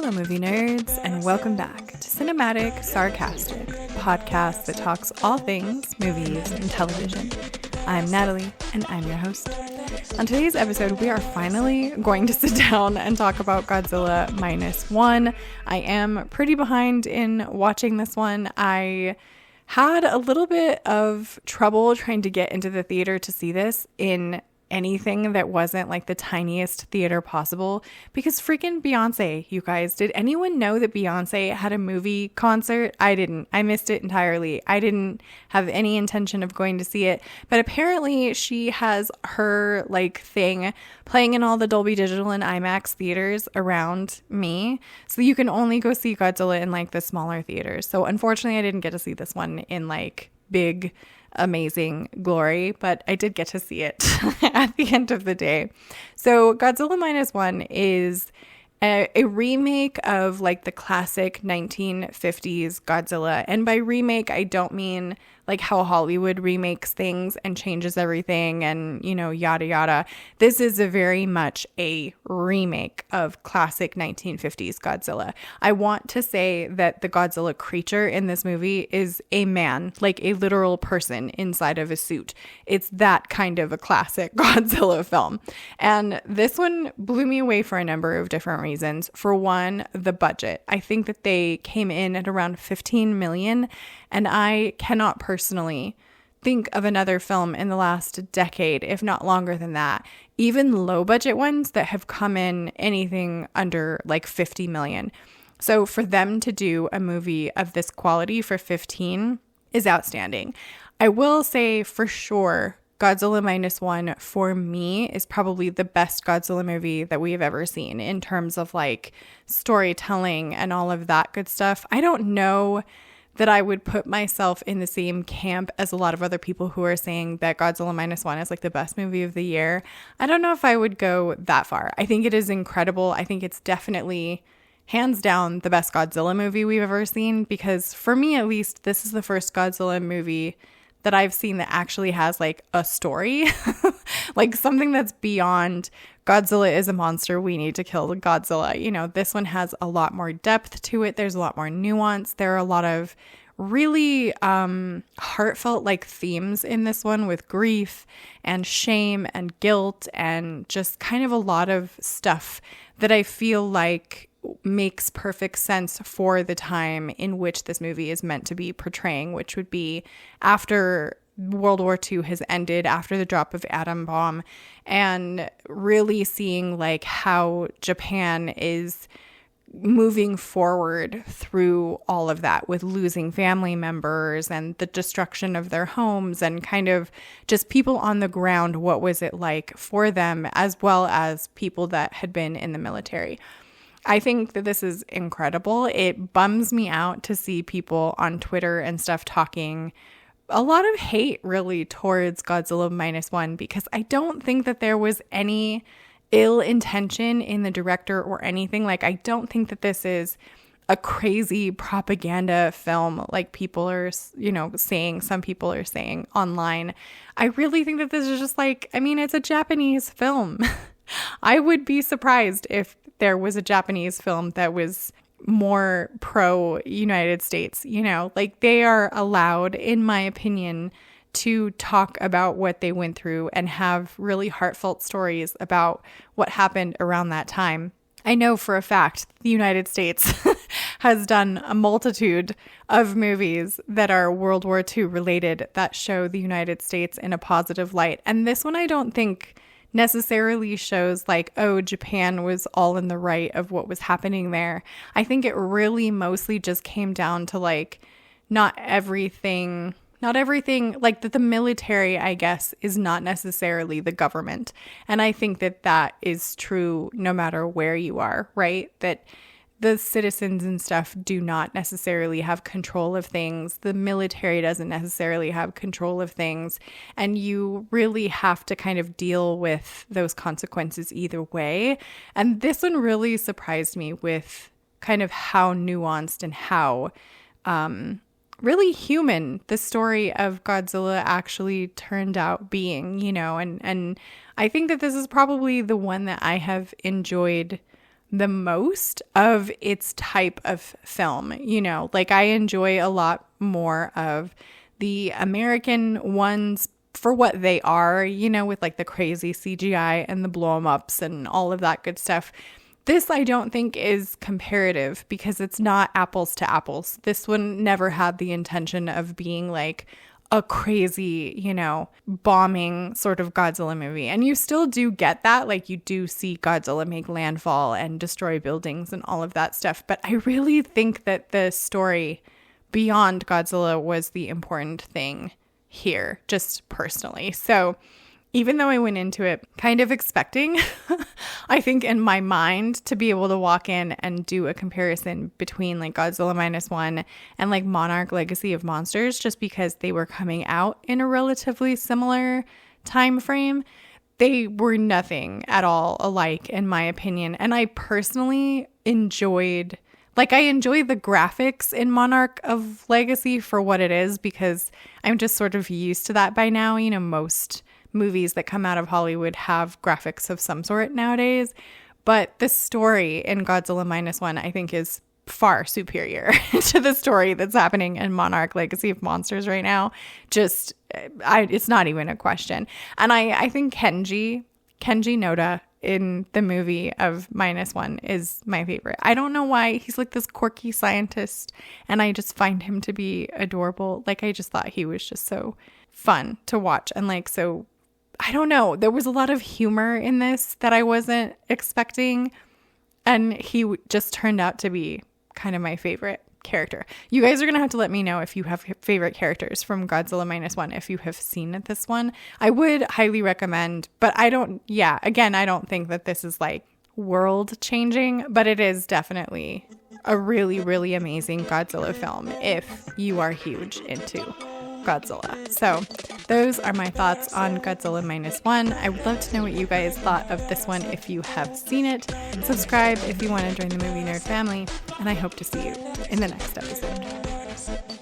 Hello, movie nerds, and welcome back to Cinematic Sarcastic, a podcast that talks all things movies and television. I'm Natalie, and I'm your host. On today's episode, we are finally going to sit down and talk about Godzilla Minus One. I am pretty behind in watching this one. I had a little bit of trouble trying to get into the theater to see this in anything that wasn't like the tiniest theater possible because freaking Beyonce, you guys. Did anyone know that Beyonce had a movie concert? I didn't. I missed it entirely. I didn't have any intention of going to see it, but apparently she has her like thing playing in all the Dolby Digital and IMAX theaters around me, so you can only go see Godzilla in like the smaller theaters. So unfortunately I didn't get to see this one in like big amazing glory, but I did get to see it at the end of the day. So Godzilla Minus One is a remake of like the classic 1950s Godzilla. And by remake, I don't mean like how Hollywood remakes things and changes everything and, you know, yada yada. This is a very much a remake of classic 1950s Godzilla. I want to say that the Godzilla creature in this movie is a man, like a literal person inside of a suit. It's that kind of a classic Godzilla film. And this one blew me away for a number of different reasons. For one, the budget. I think that they came in at around 15 million, and I cannot personally think of another film in the last decade, if not longer than that, even low budget ones that have come in anything under like 50 million. So for them to do a movie of this quality for 15 is outstanding. I will say for sure, Godzilla Minus One for me is probably the best Godzilla movie that we have ever seen in terms of like storytelling and all of that good stuff. I don't know that I would put myself in the same camp as a lot of other people who are saying that Godzilla Minus One is like the best movie of the year. I don't know if I would go that far. I think it is incredible. I think it's definitely hands down the best Godzilla movie we've ever seen, because for me at least, this is the first Godzilla movie that I've seen that actually has like a story, like something that's beyond Godzilla is a monster, we need to kill the Godzilla. You know, this one has a lot more depth to it. There's a lot more nuance. There are a lot of really heartfelt like themes in this one with grief and shame and guilt and just kind of a lot of stuff that I feel like makes perfect sense for the time in which this movie is meant to be portraying, which would be after World War II has ended, after the drop of atom bomb, and really seeing like how Japan is moving forward through all of that with losing family members and the destruction of their homes and kind of just people on the ground. What was it like for them, as well as people that had been in the military? I think that this is incredible. It bums me out to see people on Twitter and stuff talking a lot of hate really towards Godzilla Minus One, because I don't think that there was any ill intention in the director or anything. Like, I don't think that this is a crazy propaganda film like people are, you know, saying, some people are saying online. I really think that this is just like, I mean, it's a Japanese film. I would be surprised if there was a Japanese film that was more pro-United States, you know, like they are allowed, in my opinion, to talk about what they went through and have really heartfelt stories about what happened around that time. I know for a fact the United States has done a multitude of movies that are World War II related that show the United States in a positive light. And this one I don't think necessarily shows like, oh, Japan was all in the right of what was happening there. I think it really mostly just came down to like not everything like that the military, I guess, is not necessarily the government. And I think that that is true no matter where you are, right? That the citizens and stuff do not necessarily have control of things. The military doesn't necessarily have control of things. And you really have to kind of deal with those consequences either way. And this one really surprised me with kind of how nuanced and how really human the story of Godzilla actually turned out being, you know, and I think that this is probably the one that I have enjoyed the most of its type of film. You know, like I enjoy a lot more of the American ones for what they are, you know, with like the crazy CGI and the blow 'em ups and all of that good stuff. This I don't think is comparative because it's not apples to apples. This one never had the intention of being like a crazy, you know, bombing sort of Godzilla movie. And you still do get that. Like you do see Godzilla make landfall and destroy buildings and all of that stuff. But I really think that the story beyond Godzilla was the important thing here, just personally. So even though I went into it kind of expecting, I think in my mind, to be able to walk in and do a comparison between like Godzilla Minus One and like Monarch Legacy of Monsters, just because they were coming out in a relatively similar time frame, they were nothing at all alike in my opinion. And I personally enjoyed the graphics in Monarch of Legacy for what it is, because I'm just sort of used to that by now. You know, most movies that come out of Hollywood have graphics of some sort nowadays. But the story in Godzilla Minus One, I think, is far superior to the story that's happening in Monarch Legacy of Monsters right now. Just, it's not even a question. And I think Kenji Noda in the movie of Minus One is my favorite. I don't know why. He's like this quirky scientist, and I just find him to be adorable. Like, I just thought he was just so fun to watch, and like, so I don't know. There was a lot of humor in this that I wasn't expecting, and he just turned out to be kind of my favorite character. You guys are going to have to let me know if you have favorite characters from Godzilla Minus One, if you have seen this one. I would highly recommend, but I don't think that this is like world changing, but it is definitely a really, really amazing Godzilla film if you are huge into Godzilla. So those are my thoughts on Godzilla Minus One. I would love to know what you guys thought of this one if you have seen it. Subscribe if you want to join the Movie Nerd family, and I hope to see you in the next episode.